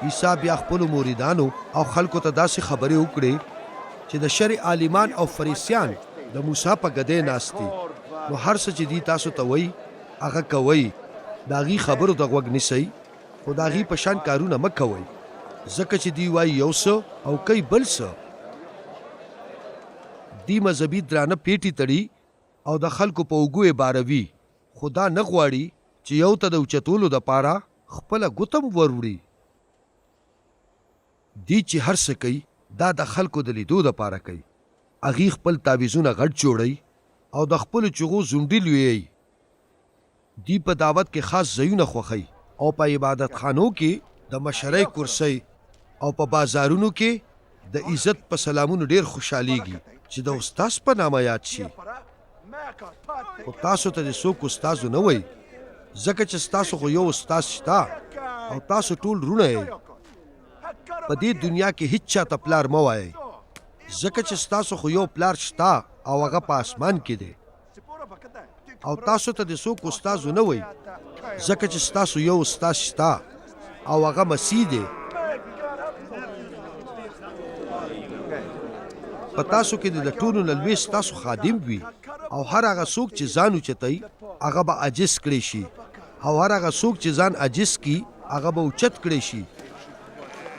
عیسی بیا خپلو مریدانو او خلکو ته داسې خبرې وکړې چې د شرع عالمان او فریسیان د موسی په ګدۍ ناست دي، نو هر څه چې دی تاسو ته وایي هغه کوئ، د هغې خبرو ته غوږ نیسئ، خو د هغې په شان کارونه مه کوئ، ځکه چې دوی وایي یو څه او کوي بل څه. دی مذهبي درانه پیټي تړي او د خلکو په اوږو یې باروي، خو دا نه غواړي چې یو ته د اوچتولو دپاره خپله ګوتم وروړي. دی چې هر څه کوي دا د خلکو د لیدو دپاره کوي. هغې خپل تعویضونه غټ جوړوي او د خپلو چغو زونډي لویوي. دی په دعوت کې خاص ځایونه خوښوي او په عبادت خانو کې د مشرۍ کرسۍ او په بازارونو کې د عزت په سلامونو ډیر خوشحالیږي چې د استاذ په نامه یاد شي. خو تاسو ته د څوک استازو نه وایي، ځکه چې ستاسو خو یو استاذ شته او تاسو ټول رونه یې. په دې دنیا کې هیڅ چاته پلار مه وایئ، ځکه چې ستاسو خو یو پلار شته او هغه په اسمان کې دی. او تاسو ته د څوک استازو نه وایي، ځکه چې ستاسو یو استاذ شته او هغه مسیح دی. په تاسو کې د ټولو نه لوی ستاسو خادم وي، او هر هغه څوک چې ځان اوچتوي هغه به عاجز کړی شي، او هر هغه څوک چې ځان عاجز کړي هغه به اوچت کړی شي.